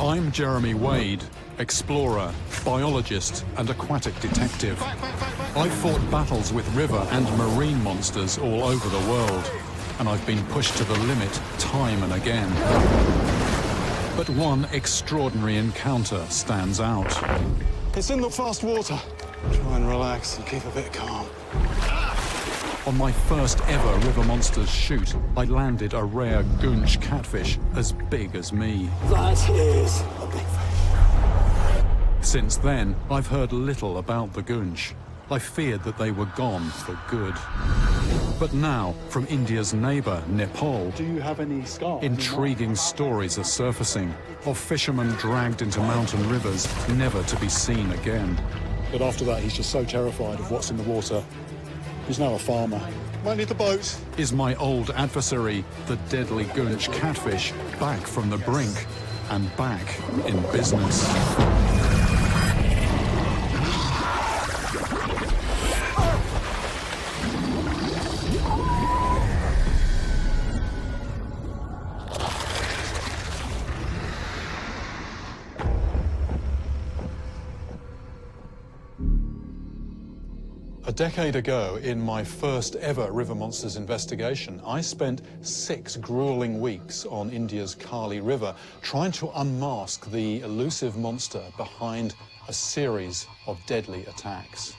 I'm Jeremy Wade, explorer, biologist and aquatic detective. I've fought battles with river and marine monsters all over the world, and I've been pushed to the limit time and again. But one extraordinary encounter stands out. It's in the fast water. Try and relax and keep a bit calm. On my first ever River Monsters shoot, I landed a rare goonch catfish as big as me. That is a big fish. Since then, I've heard little about the goonch. I feared that they were gone for good. But now, from India's neighbor, Nepal, Do you have any scars? intriguing stories are surfacing of fishermen dragged into mountain rivers, never to be seen again. But after that, he's just so terrified of what's in the water. He's now a farmer. Might need the boat. Is my old adversary, the deadly goonch catfish, back from the brink and back in business? A decade ago, in my first ever River Monsters investigation, I spent 6 grueling weeks on India's Kali River trying to unmask the elusive monster behind a series of deadly attacks.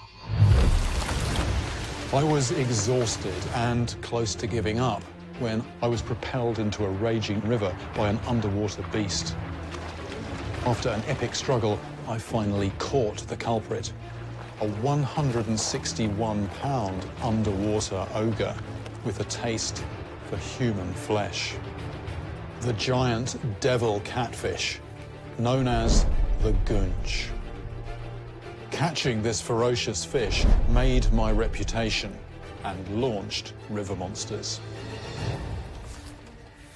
I was exhausted and close to giving up when I was propelled into a raging river by an underwater beast. After an epic struggle, I finally caught the culprit. A 161-pound underwater ogre with a taste for human flesh. The giant devil catfish, known as the goonch. Catching this ferocious fish made my reputation and launched River Monsters.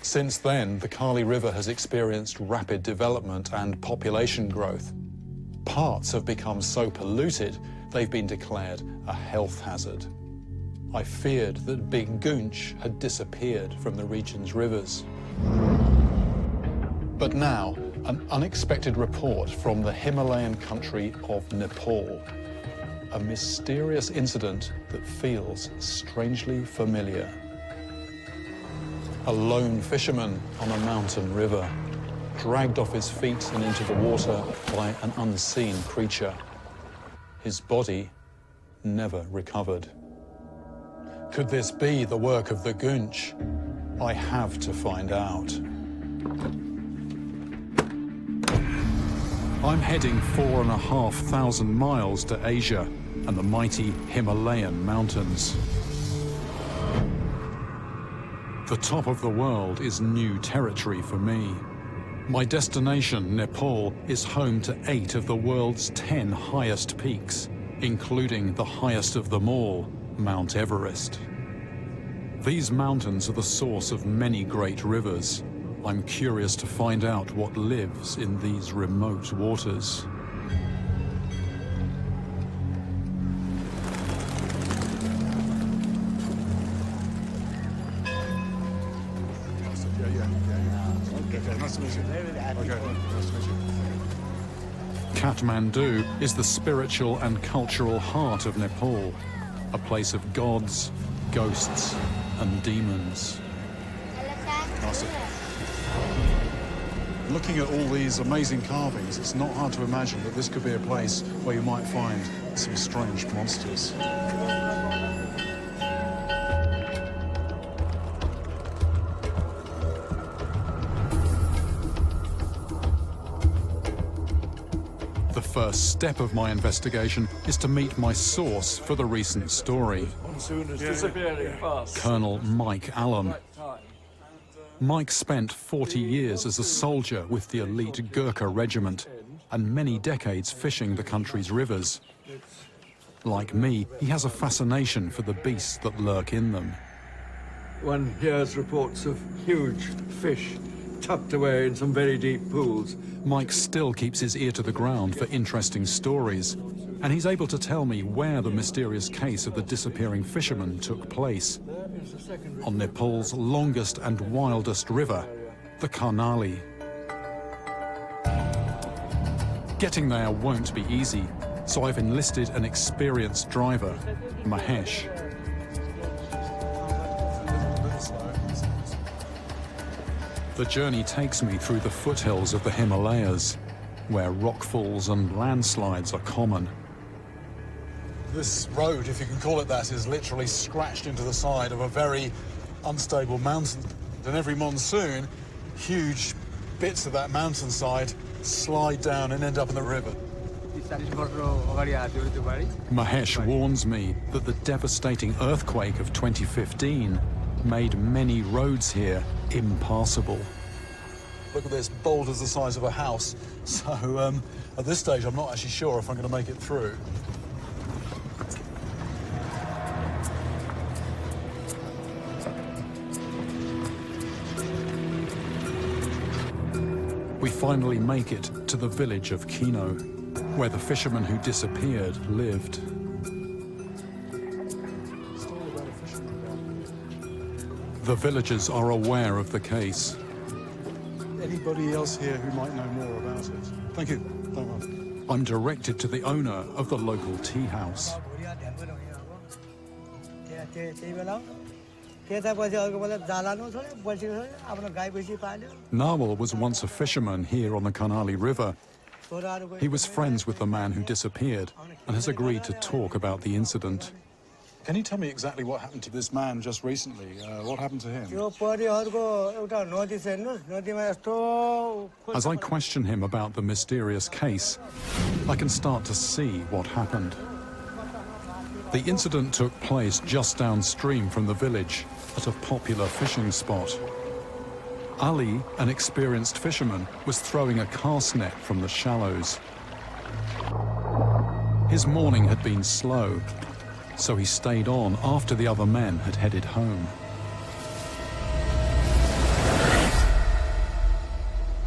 Since then, the Kali River has experienced rapid development and population growth. Parts have become so polluted, they've been declared a health hazard. I feared that big goonch had disappeared from the region's rivers. But now, an unexpected report from the Himalayan country of Nepal. A mysterious incident that feels strangely familiar. A lone fisherman on a mountain river, dragged off his feet and into the water by an unseen creature. His body never recovered. Could this be the work of the goonch? I have to find out. I'm heading 4,500 miles to Asia and the mighty Himalayan mountains. The top of the world is new territory for me. My destination, Nepal, is home to 8 of the world's 10 highest peaks, including the highest of them all, Mount Everest. These mountains are the source of many great rivers. I'm curious to find out what lives in these remote waters. Kathmandu is the spiritual and cultural heart of Nepal, a place of gods, ghosts, and demons. Looking at all these amazing carvings, it's not hard to imagine that this could be a place where you might find some strange monsters. The first step of my investigation is to meet my source for the recent story, Colonel Mike Allen. Mike spent 40 years as a soldier with the elite Gurkha regiment and many decades fishing the country's rivers. Like me, he has a fascination for the beasts that lurk in them. One hears reports of huge fish tucked away in some very deep pools. Mike still keeps his ear to the ground for interesting stories, and he's able to tell me where the mysterious case of the disappearing fisherman took place. On Nepal's longest and wildest river, the Karnali. Getting there won't be easy, so I've enlisted an experienced driver, Mahesh. The journey takes me through the foothills of the Himalayas, where rockfalls and landslides are common. This road, if you can call it that, is literally scratched into the side of a very unstable mountain. And every monsoon, huge bits of that mountainside slide down and end up in the river. Mahesh warns me that the devastating earthquake of 2015 made many roads here impassable. Look at this, boulders the size of a house. So at this stage, I'm not actually sure if I'm going to make it through. We finally make it to the village of Kino, where the fisherman who disappeared lived. The villagers are aware of the case. Anybody else here who might know more about it? Thank you. Don't worry. I'm directed to the owner of the local tea house. Nawal was once a fisherman here on the Karnali River. He was friends with the man who disappeared and has agreed to talk about the incident. Can you tell me exactly what happened to this man just recently? What happened to him? As I question him about the mysterious case, I can start to see what happened. The incident took place just downstream from the village at a popular fishing spot. Ali, an experienced fisherman, was throwing a cast net from the shallows. His morning had been slow, so he stayed on after the other men had headed home.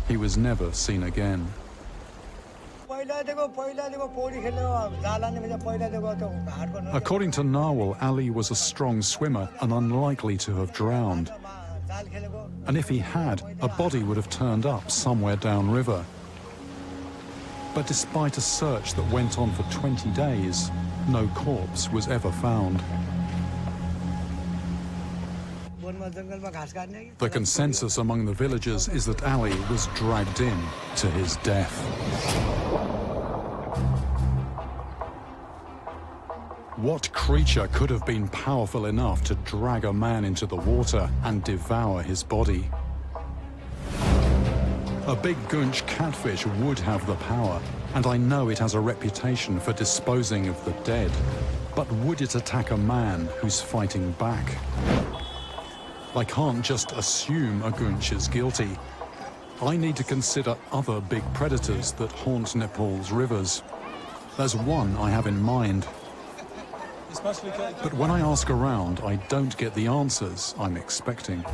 He was never seen again. According to Nawal, Ali was a strong swimmer and unlikely to have drowned. And if he had, a body would have turned up somewhere downriver. But despite a search that went on for 20 days, no corpse was ever found. The consensus among the villagers is that Ali was dragged in to his death. What creature could have been powerful enough to drag a man into the water and devour his body? A big goonch catfish would have the power, and I know it has a reputation for disposing of the dead. But would it attack a man who's fighting back? I can't just assume a goonch is guilty. I need to consider other big predators that haunt Nepal's rivers. There's one I have in mind. But when I ask around, I don't get the answers I'm expecting.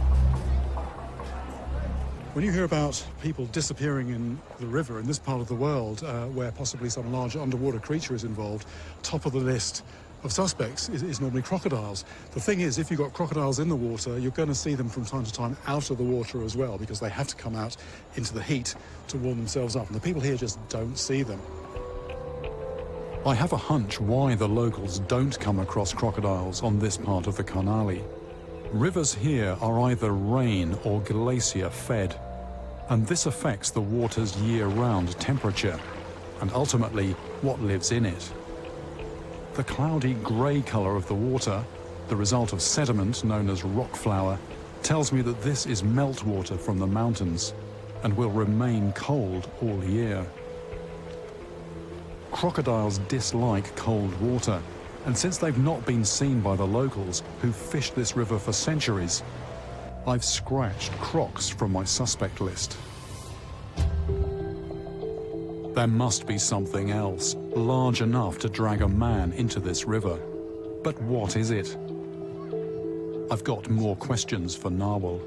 When you hear about people disappearing in the river in this part of the world, where possibly some large underwater creature is involved, top of the list of suspects is normally crocodiles. The thing is, if you've got crocodiles in the water, you're going to see them from time to time out of the water as well, because they have to come out into the heat to warm themselves up, and the people here just don't see them. I have a hunch why the locals don't come across crocodiles on this part of the Karnali. Rivers here are either rain or glacier fed, and this affects the water's year-round temperature, and ultimately what lives in it. The cloudy grey colour of the water, the result of sediment known as rock flour, tells me that this is meltwater from the mountains and will remain cold all year. Crocodiles dislike cold water, and since they've not been seen by the locals who've fished this river for centuries, I've scratched crocs from my suspect list. There must be something else, large enough to drag a man into this river. But what is it? I've got more questions for Nawal.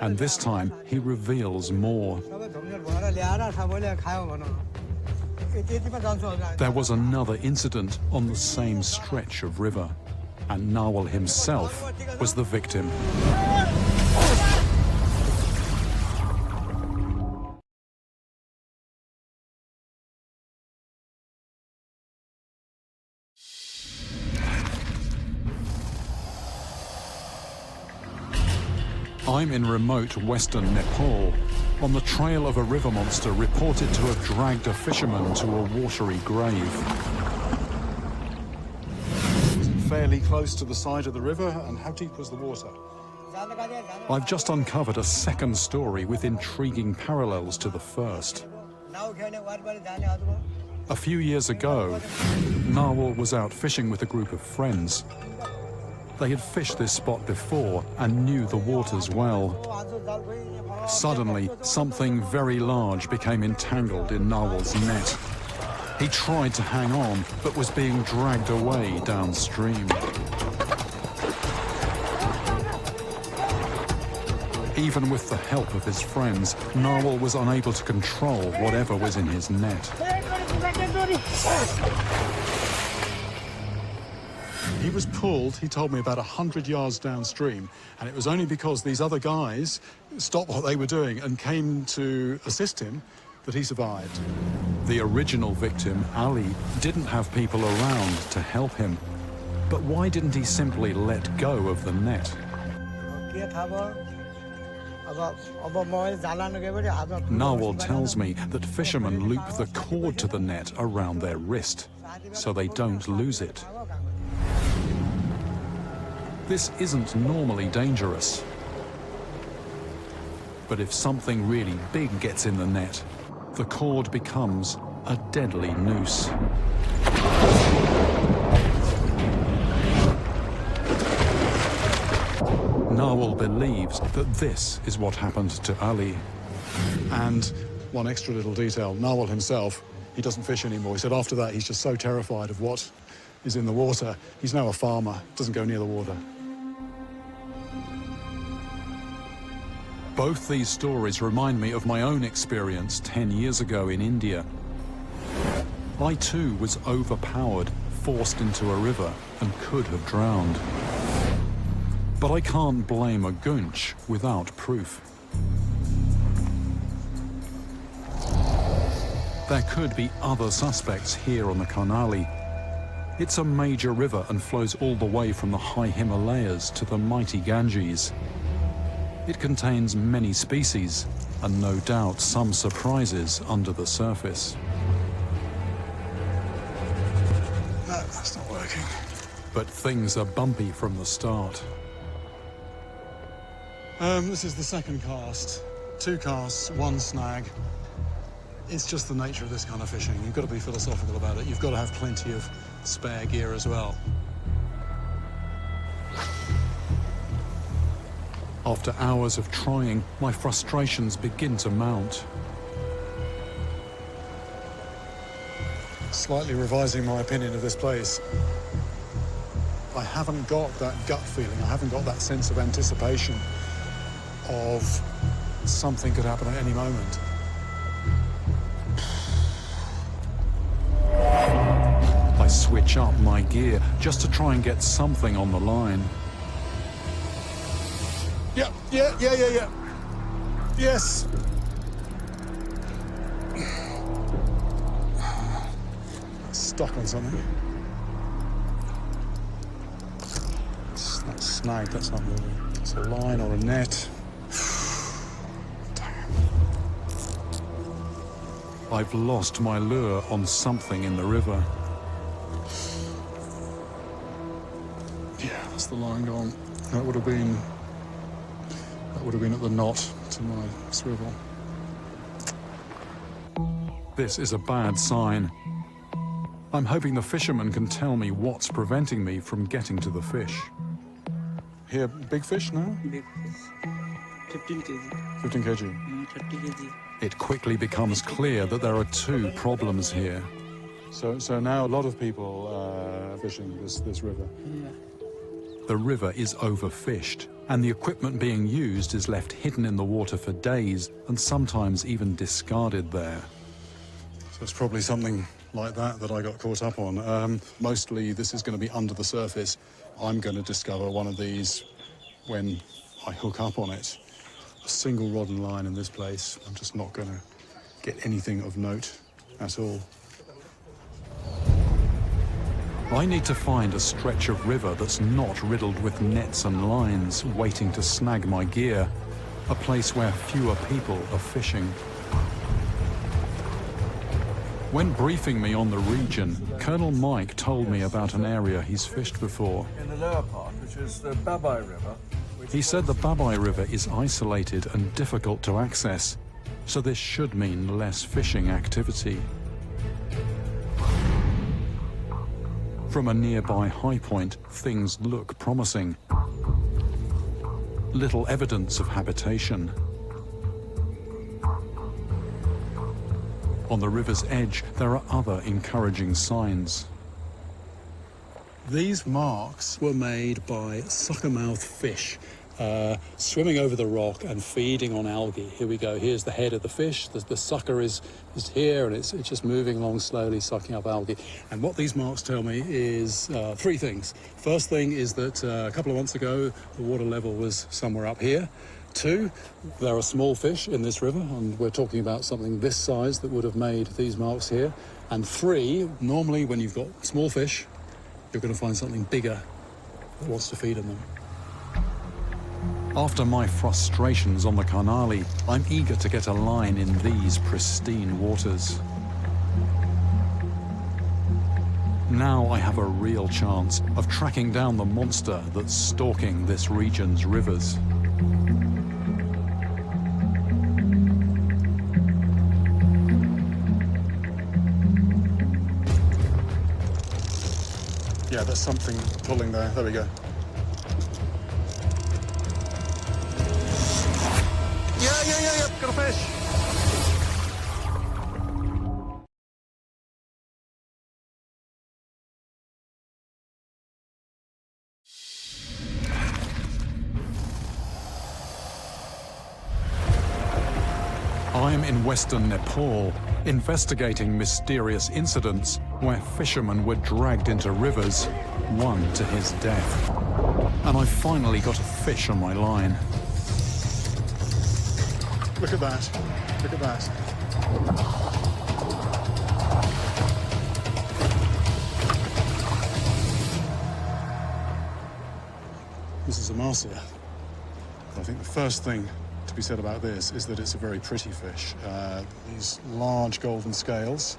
And this time, he reveals more. There was another incident on the same stretch of river, and Nawal himself was the victim. I'm in remote western Nepal, on the trail of a river monster reported to have dragged a fisherman to a watery grave. Was it fairly close to the side of the river, and how deep was the water? I've just uncovered a second story with intriguing parallels to the first. A few years ago, Nawal was out fishing with a group of friends. They had fished this spot before and knew the waters well. Suddenly, something very large became entangled in Nawal's net. He tried to hang on, but was being dragged away downstream. Even with the help of his friends, Nawal was unable to control whatever was in his net. He was pulled, he told me, about 100 yards downstream, and it was only because these other guys stopped what they were doing and came to assist him that he survived. The original victim, Ali, didn't have people around to help him. But why didn't he simply let go of the net? Nawal tells me that fishermen loop the cord to the net around their wrist, so they don't lose it. This isn't normally dangerous. But if something really big gets in the net, the cord becomes a deadly noose. Nawal believes that this is what happened to Ali. And one extra little detail, Nawal himself, he doesn't fish anymore. He said after that he's just so terrified of what is in the water. He's now a farmer, doesn't go near the water. Both these stories remind me of my own experience 10 years ago in India. I too was overpowered, forced into a river, and could have drowned. But I can't blame a goonch without proof. There could be other suspects here on the Karnali. It's a major river and flows all the way from the high Himalayas to the mighty Ganges. It contains many species, and no doubt some surprises under the surface. No, that's not working. But things are bumpy from the start. This is the second cast. 2 casts, 1 snag. It's just the nature of this kind of fishing. You've got to be philosophical about it. You've got to have plenty of spare gear as well. After hours of trying, my frustrations begin to mount. Slightly revising my opinion of this place. I haven't got that gut feeling. I haven't got that sense of anticipation of something could happen at any moment. I switch up my gear just to try and get something on the line. Yeah. Yes. Stuck on something. It's not snagged, that's not moving. It's a line or a net. Damn. I've lost my lure on something in the river. Yeah, that's the line gone. That would have been at the knot to my swivel. This is a bad sign. I'm hoping the fisherman can tell me what's preventing me from getting to the fish. Here, big fish now? Big fish. 15 kg. 15 kg. 30 kg. It quickly becomes clear that there are 2 problems here. So now a lot of people fishing this river. Yeah. The river is overfished, and the equipment being used is left hidden in the water for days and sometimes even discarded there. So it's probably something like that I got caught up on. Mostly this is going to be under the surface. I'm going to discover one of these when I hook up on it. A single rod and line in this place. I'm just not going to get anything of note at all. I need to find a stretch of river that's not riddled with nets and lines waiting to snag my gear, a place where fewer people are fishing. When briefing me on the region, Colonel Mike told me about an area he's fished before. In the lower part, which is the Babai River. He said the Babai River is isolated and difficult to access, so this should mean less fishing activity. From a nearby high point, things look promising. Little evidence of habitation. On the river's edge, there are other encouraging signs. These marks were made by suckermouth fish, swimming over the rock and feeding on algae. Here we go. Here's the head of the fish. The sucker is here, and it's just moving along slowly, sucking up algae. And what these marks tell me is three things. First thing is that a couple of months ago, the water level was somewhere up here. Two, there are small fish in this river, and we're talking about something this size that would have made these marks here. And three, normally when you've got small fish, you're going to find something bigger that wants to feed on them. After my frustrations on the Karnali, I'm eager to get a line in these pristine waters. Now I have a real chance of tracking down the monster that's stalking this region's rivers. Yeah, there's something pulling there. There we go. Yeah, got a fish. I'm in western Nepal, investigating mysterious incidents where fishermen were dragged into rivers, one to his death. And I finally got a fish on my line. Look at that. Look at that. This is a marcia. I think the first thing to be said about this is that it's a very pretty fish. These large golden scales,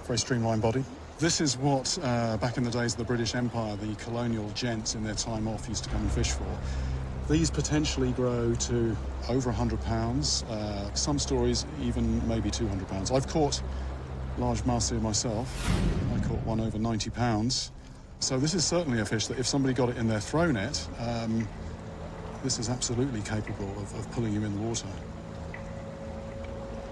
very streamlined body. This is what, back in the days of the British Empire, the colonial gents in their time off used to come and fish for. These potentially grow to over 100 pounds, some stories even maybe 200 pounds. I've caught large marcia myself. I caught one over 90 pounds. So this is certainly a fish that if somebody got it in their throw net, this is absolutely capable of pulling you in the water.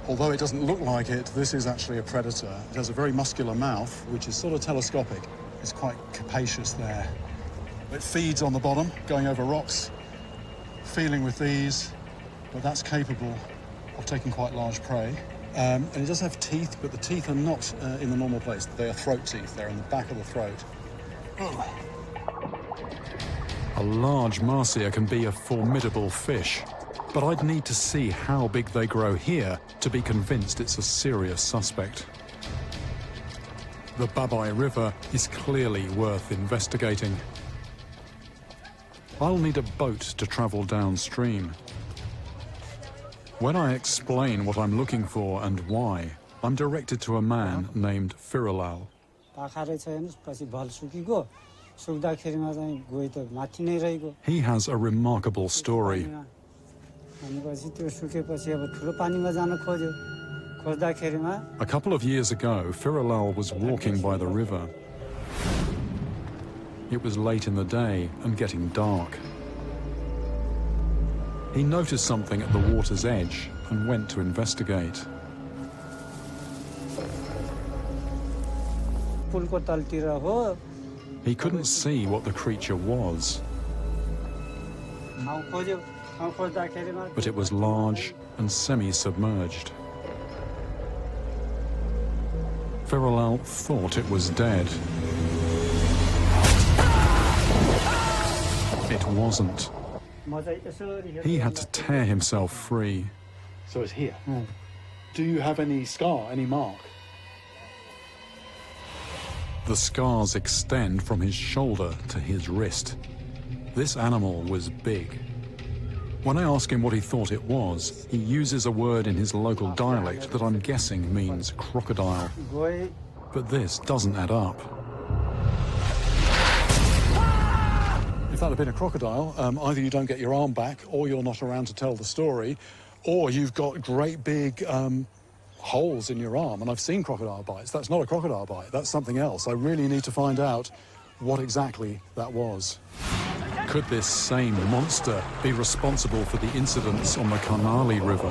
Although it doesn't look like it, this is actually a predator. It has a very muscular mouth, which is sort of telescopic. It's quite capacious there. It feeds on the bottom, going over rocks, feeling with these, but that's capable of taking quite large prey. And it does have teeth, but the teeth are not in the normal place. They are throat teeth. They're in the back of the throat. Oh. A large marcia can be a formidable fish, but I'd need to see how big they grow here to be convinced it's a serious suspect. The Babai River is clearly worth investigating. I'll need a boat to travel downstream. When I explain what I'm looking for and why, I'm directed to a man named Firulal. He has a remarkable story. A couple of years ago, Firulal was walking by the river. It was late in the day and getting dark. He noticed something at the water's edge and went to investigate. He couldn't see what the creature was, but it was large and semi-submerged. Firulal thought it was dead. It wasn't. He had to tear himself free. So it's here. Do you have any scar, any mark? The scars extend from his shoulder to his wrist. This animal was big. When I ask him what he thought it was, he uses a word in his local dialect that I'm guessing means crocodile. But this doesn't add up. If that had been a crocodile, either you don't get your arm back, or you're not around to tell the story, or you've got great big holes in your arm. And I've seen crocodile bites. That's not a crocodile bite. That's something else. I really need to find out what exactly that was. Could this same monster be responsible for the incidents on the Karnali River?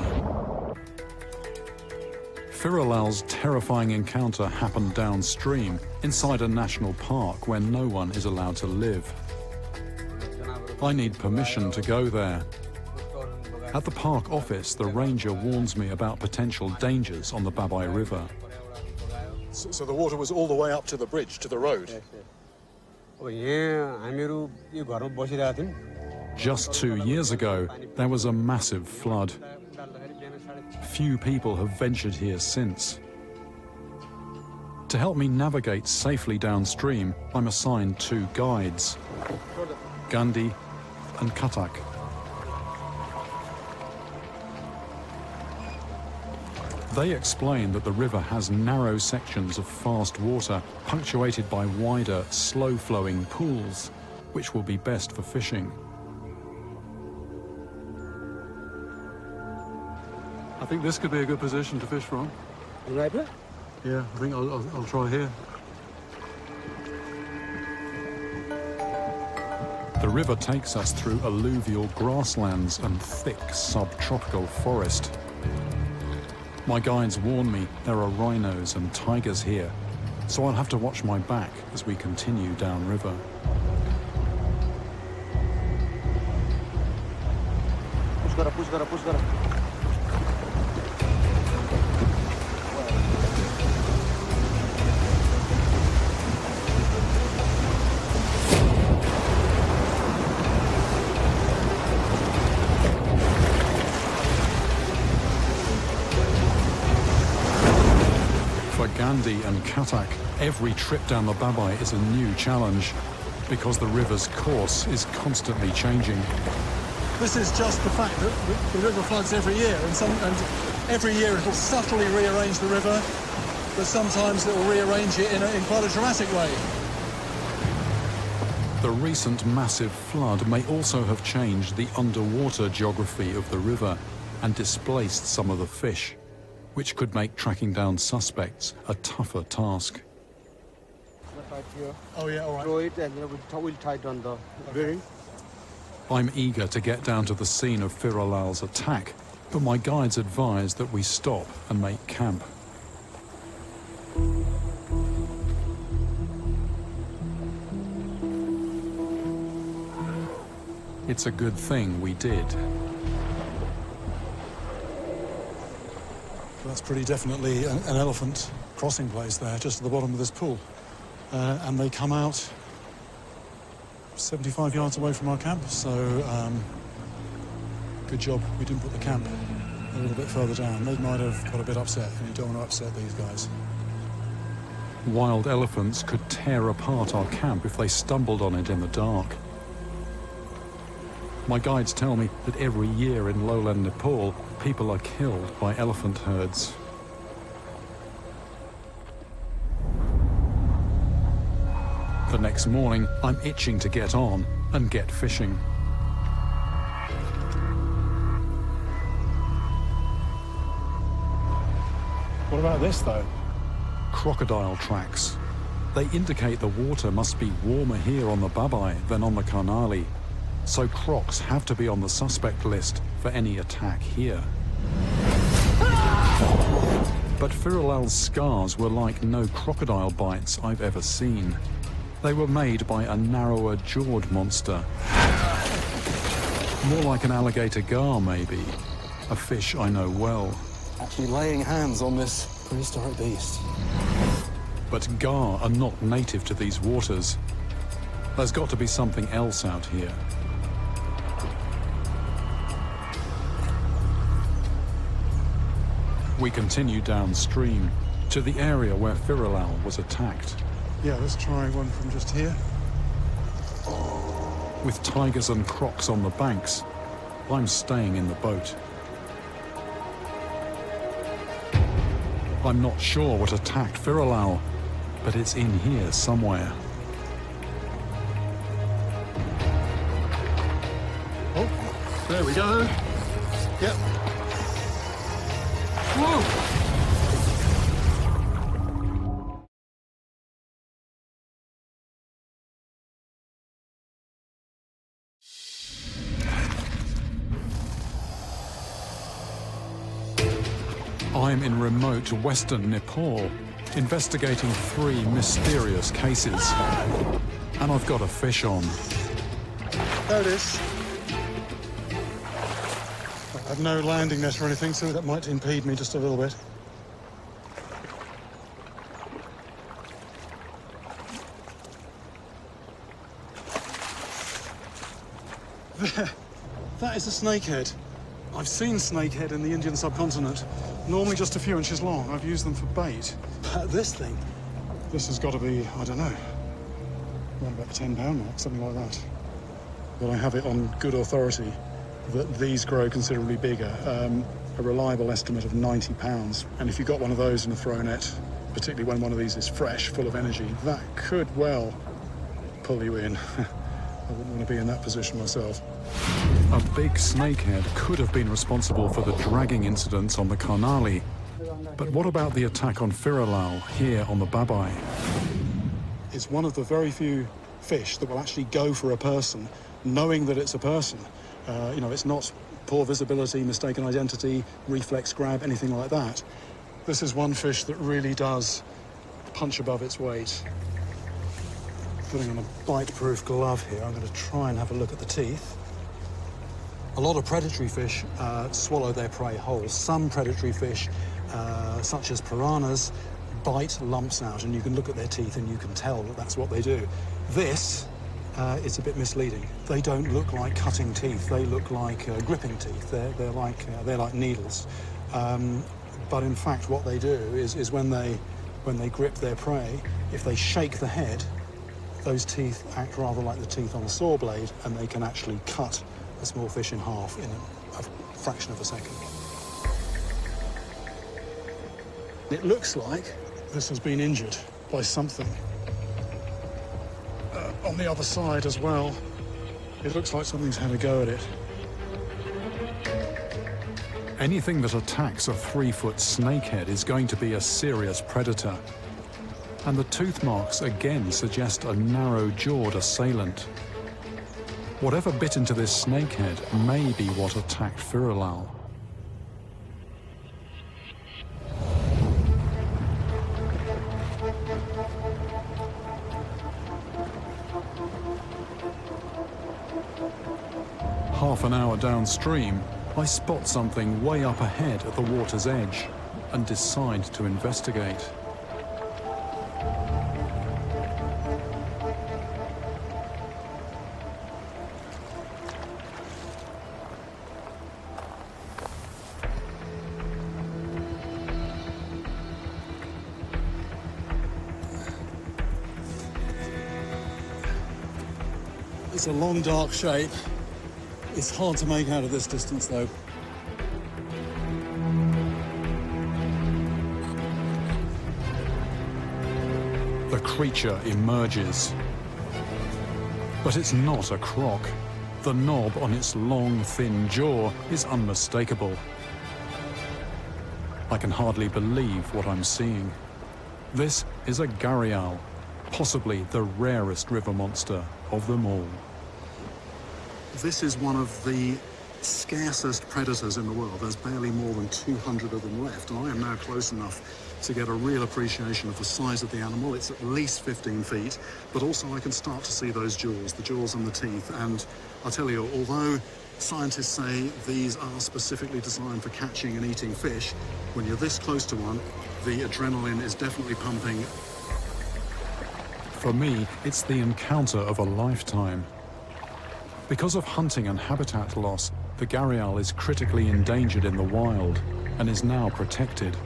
Firalal's terrifying encounter happened downstream, inside a national park where no one is allowed to live. I need permission to go there. At the park office, the ranger warns me about potential dangers on the Babai River. So the water was all the way up to the bridge, to the road? Just 2 years ago, there was a massive flood. Few people have ventured here since. To help me navigate safely downstream, I'm assigned 2 guides, Gandhi and Katak. They explain that the river has narrow sections of fast water, punctuated by wider, slow-flowing pools, which will be best for fishing. I think this could be a good position to fish from. Right there? Yeah, I think I'll try here. The river takes us through alluvial grasslands and thick subtropical forest. My guides warn me there are rhinos and tigers here, so I'll have to watch my back as we continue downriver. Push gara. For Gandhi and Katak, every trip down the Babai is a new challenge because the river's course is constantly changing. This is just the fact that the river floods every year, and every year it'll subtly rearrange the river, but sometimes it'll rearrange it in quite a dramatic way. The recent massive flood may also have changed the underwater geography of the river and displaced some of the fish, which could make tracking down suspects a tougher task. Oh yeah, all right. Throw it and we'll tie it on the bearing. I'm eager to get down to the scene of Firalal's attack, but my guides advise that we stop and make camp. It's a good thing we did. That's pretty definitely an elephant crossing place there, just at the bottom of this pool. And they come out 75 yards away from our camp, so good job we didn't put the camp a little bit further down. They might have got a bit upset, and you don't want to upset these guys. Wild elephants could tear apart our camp if they stumbled on it in the dark. My guides tell me that every year in lowland Nepal, people are killed by elephant herds. The next morning, I'm itching to get on and get fishing. What about this, though? Crocodile tracks. They indicate the water must be warmer here on the Babai than on the Karnali, so crocs have to be on the suspect list for any attack here. But Firalal's scars were like no crocodile bites I've ever seen. They were made by a narrower-jawed monster. More like an alligator gar, maybe. A fish I know well. Actually laying hands on this prehistoric beast. But gar are not native to these waters. There's got to be something else out here. We continue downstream to the area where Firilal was attacked. Yeah, let's try one from just here. With tigers and crocs on the banks, I'm staying in the boat. I'm not sure what attacked Firalau, but it's in here somewhere. Oh, there we go. Yep. Whoa! I'm in remote western Nepal, investigating 3 mysterious cases. And I've got a fish on. There it is. I have no landing net or anything, so that might impede me just a little bit. There. That is a snakehead. I've seen snakehead in the Indian subcontinent, normally just a few inches long. I've used them for bait. But this thing, this has got to be, I don't know, around about the 10-pound mark, something like that. But I have it on good authority that these grow considerably bigger. A reliable estimate of 90 pounds. And if you've got one of those in a throw net, particularly when one of these is fresh, full of energy, that could well pull you in. I wouldn't want to be in that position myself. A big snakehead could have been responsible for the dragging incidents on the Karnali. But what about the attack on Firalau here on the Babai? It's one of the very few fish that will actually go for a person, knowing that it's a person. You know, it's not poor visibility, mistaken identity, reflex grab, anything like that. This is one fish that really does punch above its weight. Putting on a bite-proof glove here, I'm going to try and have a look at the teeth. A lot of predatory fish swallow their prey whole. Some predatory fish, such as piranhas, bite lumps out, and you can look at their teeth and you can tell that that's what they do. This is a bit misleading. They don't look like cutting teeth. They look like gripping teeth. They're like needles. But in fact, what they do is when they grip their prey, if they shake the head, those teeth act rather like the teeth on a saw blade, and they can actually cut a small fish in half in a fraction of a second. It looks like this has been injured by something. On the other side as well, it looks like something's had a go at it. Anything that attacks a 3-foot snakehead is going to be a serious predator. And the tooth marks again suggest a narrow-jawed assailant. Whatever bit into this snakehead may be what attacked Firalau. Half an hour downstream, I spot something way up ahead at the water's edge and decide to investigate. It's a long, dark shape. It's hard to make out at this distance, though. The creature emerges. But it's not a croc. The knob on its long, thin jaw is unmistakable. I can hardly believe what I'm seeing. This is a gharial, possibly the rarest river monster of them all. This is one of the scarcest predators in the world. There's barely more than 200 of them left, and I am now close enough to get a real appreciation of the size of the animal. It's at least 15 feet, but also I can start to see those jaws, the jaws and the teeth. And I'll tell you, although scientists say these are specifically designed for catching and eating fish, when you're this close to one, the adrenaline is definitely pumping. For me, it's the encounter of a lifetime. Because of hunting and habitat loss, the gharial is critically endangered in the wild and is now protected.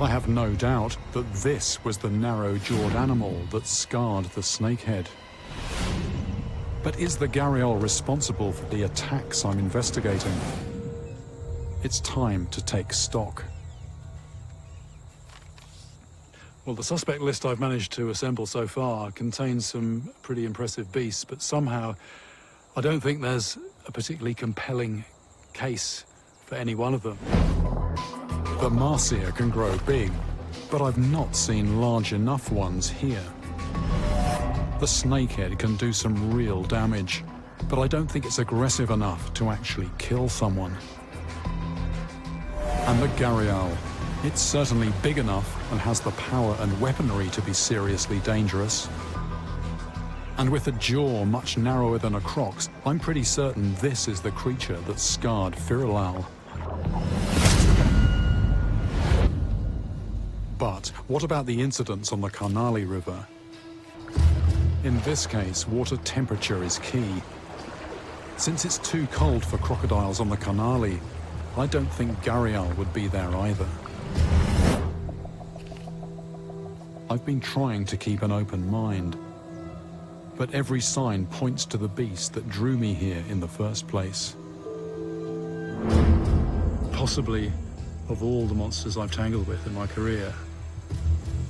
I have no doubt that this was the narrow-jawed animal that scarred the snakehead. But is the gharial responsible for the attacks I'm investigating? It's time to take stock. Well, the suspect list I've managed to assemble so far contains some pretty impressive beasts, but somehow I don't think there's a particularly compelling case for any one of them. The marsia can grow big, but I've not seen large enough ones here. The snakehead can do some real damage, but I don't think it's aggressive enough to actually kill someone. And the gharial. It's certainly big enough and has the power and weaponry to be seriously dangerous. And with a jaw much narrower than a croc's, I'm pretty certain this is the creature that scarred Firilal. But what about the incidents on the Karnali River? In this case, water temperature is key. Since it's too cold for crocodiles on the Karnali, I don't think gharial would be there either. I've been trying to keep an open mind, but every sign points to the beast that drew me here in the first place. Possibly, of all the monsters I've tangled with in my career,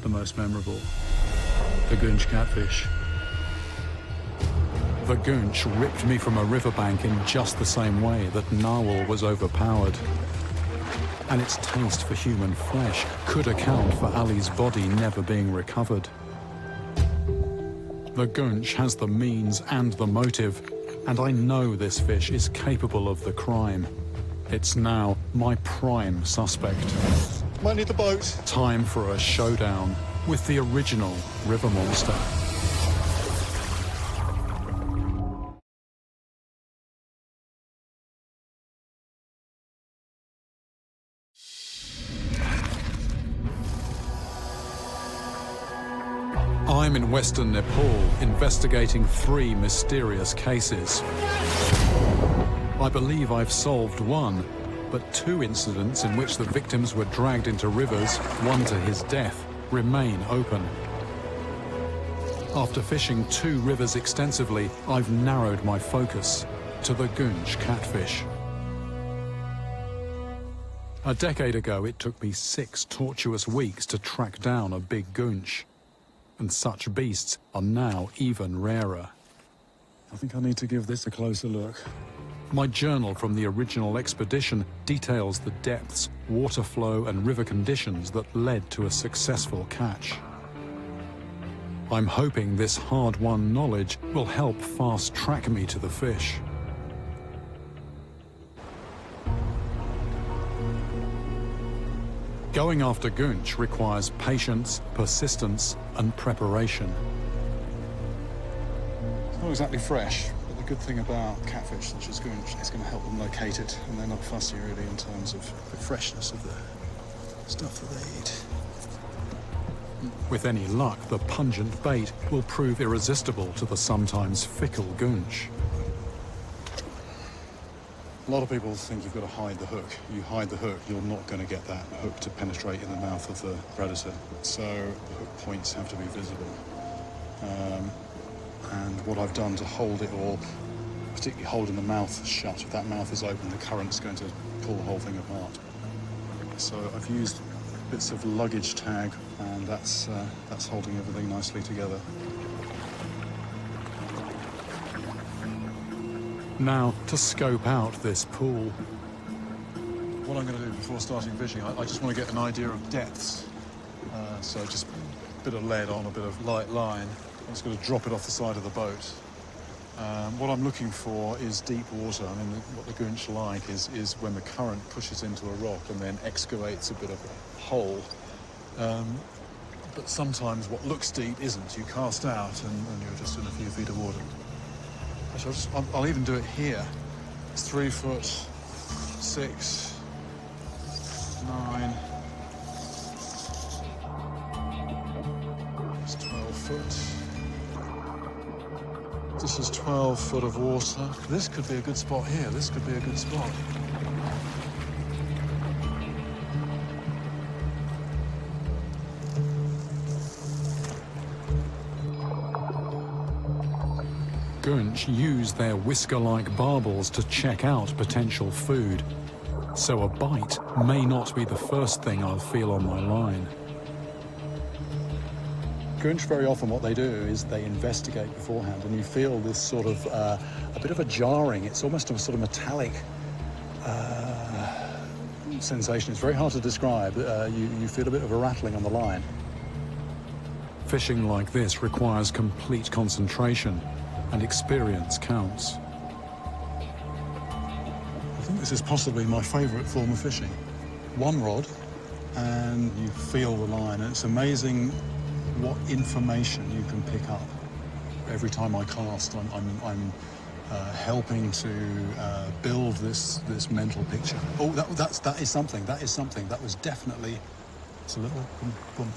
the most memorable, the goonch catfish. The goonch ripped me from a riverbank in just the same way that narwhal was overpowered. And its taste for human flesh could account for Ali's body never being recovered. The goonch has the means and the motive, and I know this fish is capable of the crime. It's now my prime suspect. Might need the boat. Time for a showdown with the original river monster. I'm in western Nepal investigating 3 mysterious cases. I believe I've solved one, but 2 incidents in which the victims were dragged into rivers, one to his death, remain open. After fishing 2 rivers extensively, I've narrowed my focus to the goonch catfish. A decade ago, it took me 6 tortuous weeks to track down a big goonch. And such beasts are now even rarer. I think I need to give this a closer look. My journal from the original expedition details the depths, water flow and river conditions that led to a successful catch. I'm hoping this hard-won knowledge will help fast-track me to the fish. Going after goonch requires patience, persistence, and preparation. It's not exactly fresh, but the good thing about catfish, such as goonch, is going to help them locate it, and they're not fussy really in terms of the freshness of the stuff that they eat. With any luck, the pungent bait will prove irresistible to the sometimes fickle goonch. A lot of people think you've got to hide the hook. You hide the hook, you're not going to get that hook to penetrate in the mouth of the predator. So the hook points have to be visible. And what I've done to hold it all, particularly holding the mouth shut, if that mouth is open, the current's going to pull the whole thing apart. So I've used bits of luggage tag, and that's holding everything nicely together. Now, to scope out this pool. What I'm going to do before starting fishing, I just want to get an idea of depths. So just a bit of lead on, a bit of light line. I'm just going to drop it off the side of the boat. What I'm looking for is deep water. I mean, what the goonch like is when the current pushes into a rock and then excavates a bit of a hole. But sometimes what looks deep isn't. You cast out and you're just in a few feet of water. Actually, I'll even do it here. It's 3 foot, 6, 9. It's 12 foot. This is 12 foot of water. This could be a good spot here. This could be a good spot. goonch use their whisker-like barbels to check out potential food, so a bite may not be the first thing I'll feel on my line. Goonch, very often what they do is they investigate beforehand, and you feel this sort of a bit of a jarring, it's almost a sort of metallic sensation. It's very hard to describe. You feel a bit of a rattling on the line. Fishing like this requires complete concentration, and experience counts. I think this is possibly my favourite form of fishing. One rod, and you feel the line, and it's amazing what information you can pick up. Every time I cast, I'm helping to build this mental picture. Oh, that is something. That is something. That was definitely. It's a little boom, boom.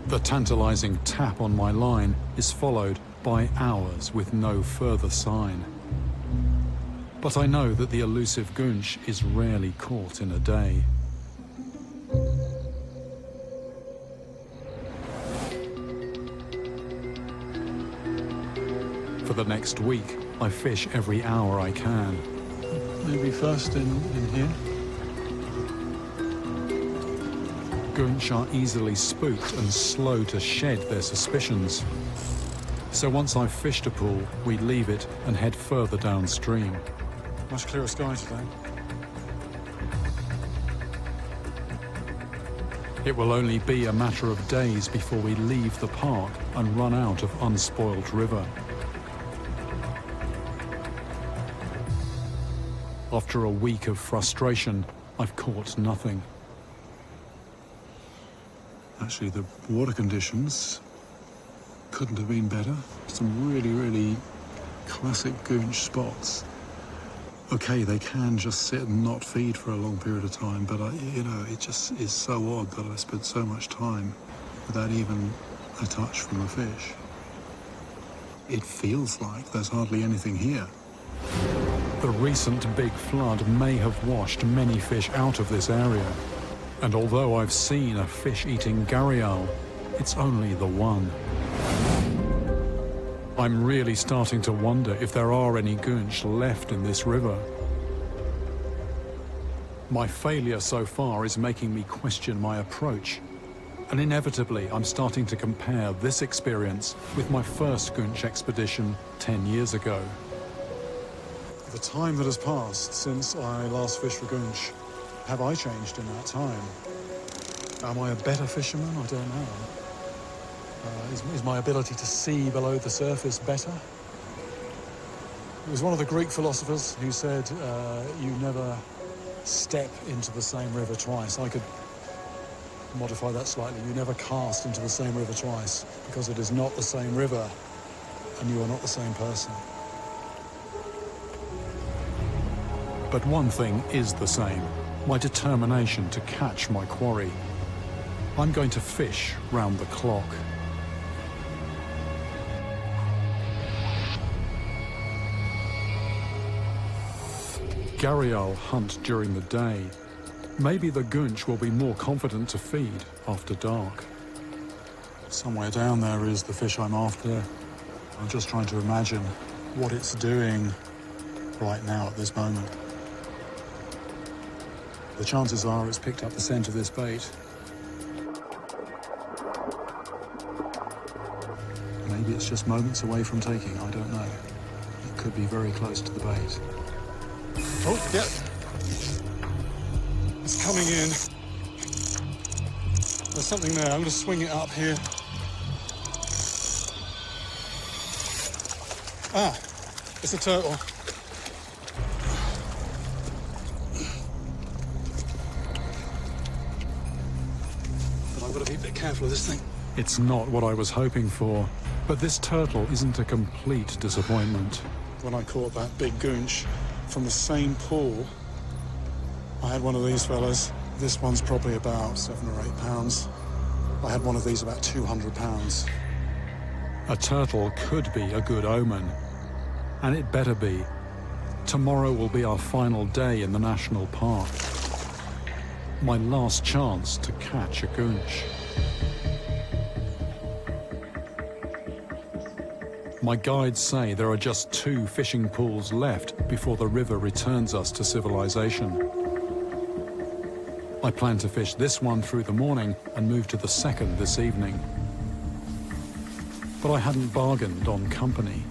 The tantalizing tap on my line is followed by hours with no further sign. But I know that the elusive goonch is rarely caught in a day. For the next week, I fish every hour I can. Maybe first in here. Goonch are easily spooked and slow to shed their suspicions. So once I've fished a pool, we leave it and head further downstream. Much clearer sky today. It will only be a matter of days before we leave the park and run out of unspoiled river. After a week of frustration, I've caught nothing. Actually, the water conditions couldn't have been better. Some really, really classic goonch spots. Okay, they can just sit and not feed for a long period of time, but you know, it just is so odd that I spent so much time without even a touch from a fish. It feels like there's hardly anything here. The recent big flood may have washed many fish out of this area. And although I've seen a fish-eating gharial, it's only the one. I'm really starting to wonder if there are any goonch left in this river. My failure so far is making me question my approach. And inevitably, I'm starting to compare this experience with my first goonch expedition 10 years ago. The time that has passed since I last fished for goonch, have I changed in that time? Am I a better fisherman? I don't know. Is my ability to see below the surface better? It was one of the Greek philosophers who said, you never step into the same river twice. I could modify that slightly. You never cast into the same river twice, because it is not the same river and you are not the same person. But one thing is the same, my determination to catch my quarry. I'm going to fish round the clock. Gharial hunt during the day. Maybe the goonch will be more confident to feed after dark. Somewhere down there is the fish I'm after. I'm just trying to imagine what it's doing right now at this moment. The chances are it's picked up the scent of this bait. Maybe it's just moments away from taking, I don't know. It could be very close to the bait. Oh, yeah. It's coming in. There's something there. I'm going to swing it up here. Ah, it's a turtle. But I've got to be a bit careful of this thing. It's not what I was hoping for, but this turtle isn't a complete disappointment. When I caught that big goonch from the same pool, I had one of these fellas. This one's probably about 7 or 8 pounds. I had one of these about 200 pounds. A turtle could be a good omen, and it better be. Tomorrow will be our final day in the national park. my last chance to catch a goonch. My guides say there are just 2 fishing pools left before the river returns us to civilization. I plan to fish this one through the morning and move to the second this evening. But I hadn't bargained on company.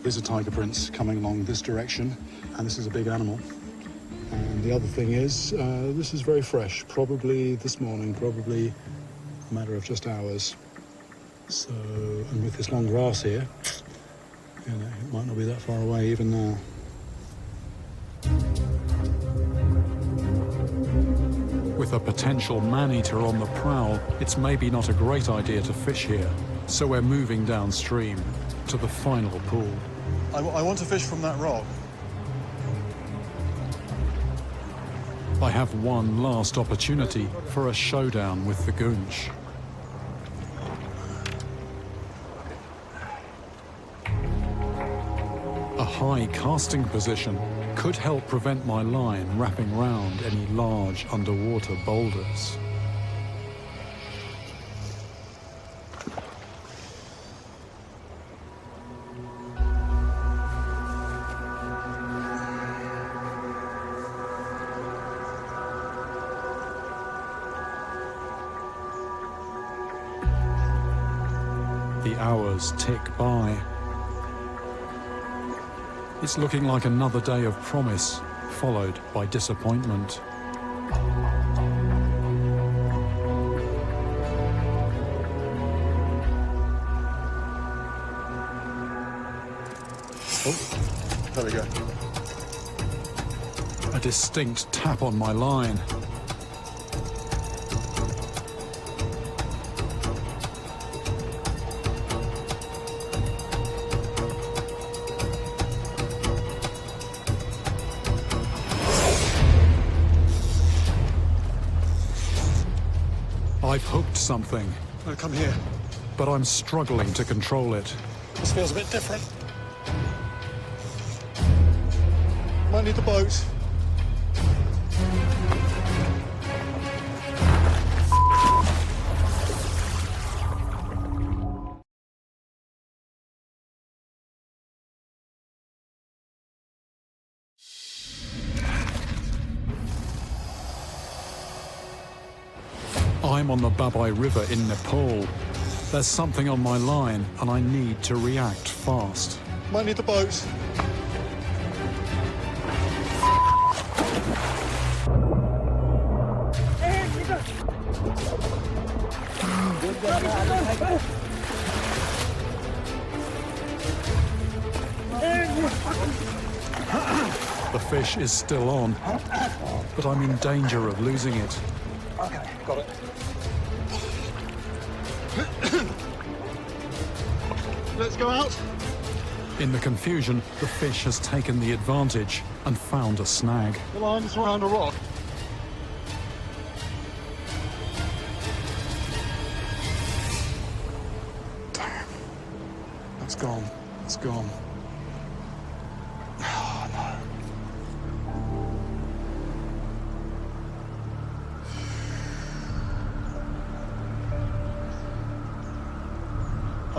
There's a tiger prince coming along this direction, and this is a big animal. And the other thing is, this is very fresh, probably this morning, probably a matter of just hours. So, and with this long grass here, you know, it might not be that far away even now. With a potential man-eater on the prowl, it's maybe not a great idea to fish here. So we're moving downstream to the final pool. I want to fish from that rock. I have one last opportunity for a showdown with the goonch. A high casting position could help prevent my line wrapping round any large underwater boulders. The hours tick by. It's looking like another day of promise, followed by disappointment. Oh, there we go. A distinct tap on my line. I've hooked something. Oh, come here. But I'm struggling to control it. This feels a bit different. Might need the boat. I'm on the Babai River in Nepal. There's something on my line, and I need to react fast. Might need the boat. The fish is still on, but I'm in danger of losing it. Okay, got it. Let's go out. In the confusion, the fish has taken the advantage and found a snag. The line's around a rock. Damn. That's gone. It's gone. Oh, no.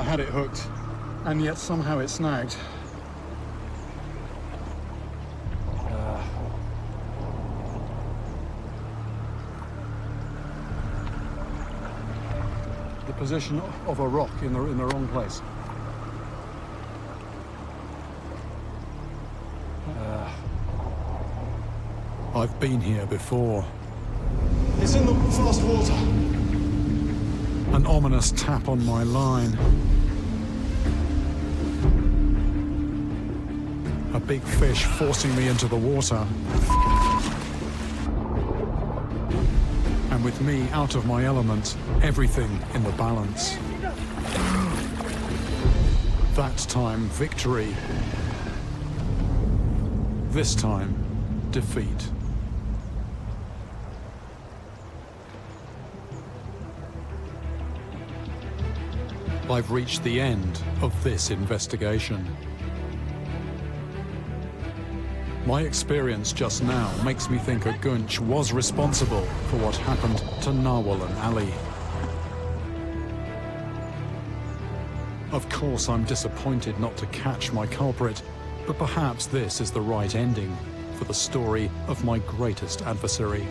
I had it hooked, and yet somehow it snagged. The position of a rock in the wrong place. I've been here before. It's in the fast water. An ominous tap on my line. A big fish forcing me into the water. And with me out of my element, everything in the balance. That time, victory. This time, defeat. I've reached the end of this investigation. My experience just now makes me think a goonch was responsible for what happened to Narwhal and Ali. Of course, I'm disappointed not to catch my culprit, but perhaps this is the right ending for the story of my greatest adversary.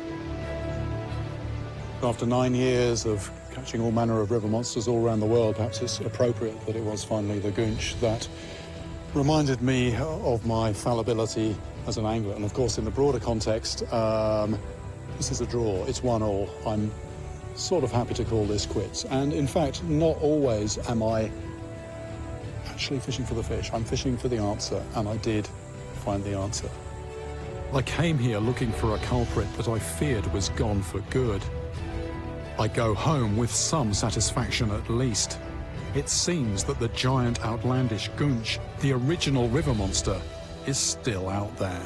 After 9 years of catching all manner of river monsters all around the world, perhaps it's appropriate that it was finally the goonch that reminded me of my fallibility as an angler. And of course, in the broader context, this is a draw. It's 1-1. I'm sort of happy to call this quits. And in fact, not always am I actually fishing for the fish. I'm fishing for the answer, and I did find the answer. I came here looking for a culprit that I feared was gone for good. I go home with some satisfaction at least. It seems that the giant outlandish goonch, the original river monster, is still out there.